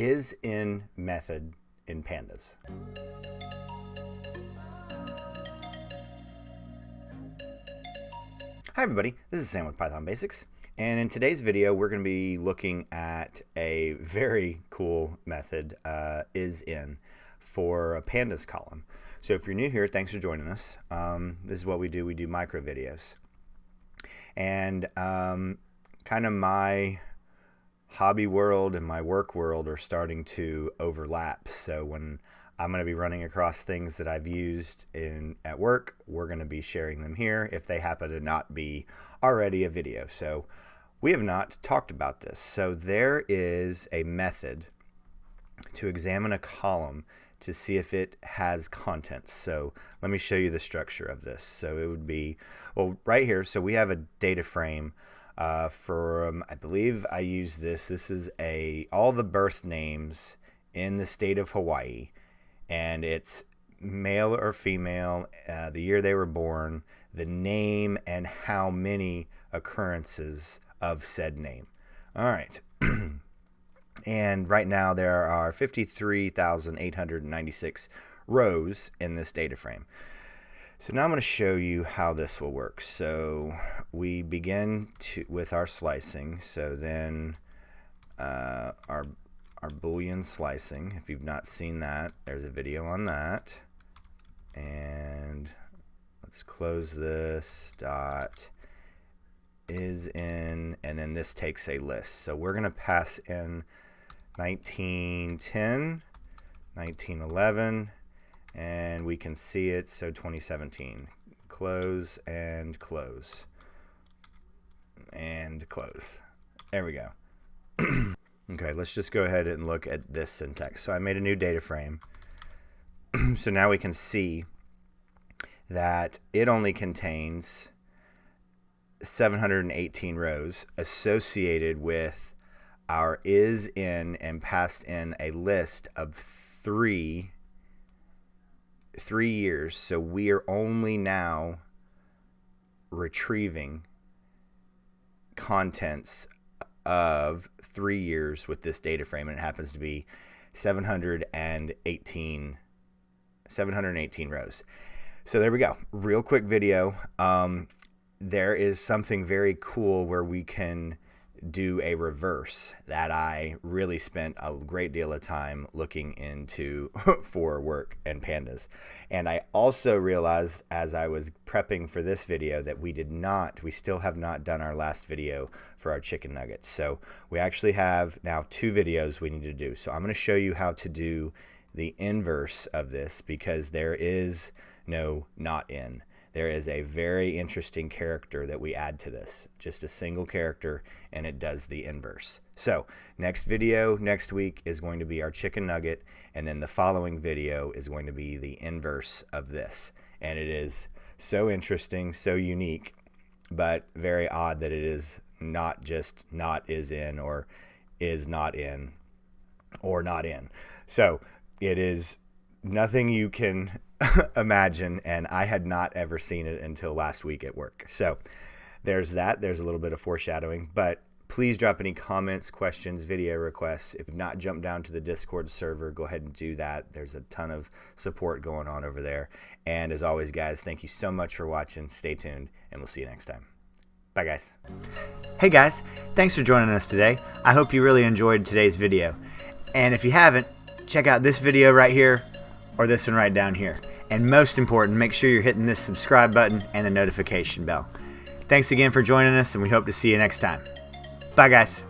IsIn method in Pandas. Hi everybody, this is Sam with Python Basics, and in today's video we're going to be looking at a very cool method, IsIn, for a Pandas column. So if you're new here, thanks for joining us. This is what we do micro videos. And kind of my hobby world and my work world are starting to overlap. So when I'm going to be running across things that I've used at work, we're going to be sharing them here if they happen to not be already a video. So we have not talked about this. So there is a method to examine a column to see if it has contents. So let me show you the structure of this. So it would be, well, right here, so we have a data frame for, I believe I use this. This is all the birth names in the state of Hawaii, and it's male or female, the year they were born, the name, and how many occurrences of said name. All right. And right now there are 53,896 rows in this data frame. So now I'm going to show you how this will work. So we begin with our slicing. So then our Boolean slicing. If you've not seen that, there's a video on that. And let's close this dot IsIn, and then this takes a list. So we're going to pass in 1910, 1911, and we can see it. So 2017. Close and close and close. There we go. Okay, let's just go ahead and look at this syntax. So I made a new data frame. So now we can see that it only contains 718 rows associated with our IsIn, and passed in a list of three years. So we are only now retrieving contents of 3 years with this data frame, and it happens to be 718 rows. So there we go. Real quick video. There is something very cool where we can do a reverse that I really spent a great deal of time looking into for work and Pandas. And I also realized as I was prepping for this video that we still have not done our last video for our chicken nuggets. So we actually have now 2 videos we need to do. So I'm going to show you how to do the inverse of this, because there is no not in. There is a very interesting character that we add to this, just a single character, and it does the inverse. So next video next week is going to be our chicken nugget, and then the following video is going to be the inverse of this. And it is so interesting, so unique, but very odd that it is not just not IsIn or is not in or not in. So it is nothing you can imagine, and I had not ever seen it until last week at work. So there's that. There's a little bit of foreshadowing, but please drop any comments, questions, video requests. If you've not jumped down to the Discord server, go ahead and do that. There's a ton of support going on over there. And as always, guys, thank you so much for watching. Stay tuned, and we'll see you next time. Bye, guys. Hey, guys. Thanks for joining us today. I hope you really enjoyed today's video. And if you haven't, check out this video right here or this one right down here. And most important, make sure you're hitting this subscribe button and the notification bell. Thanks again for joining us, and we hope to see you next time. Bye, guys.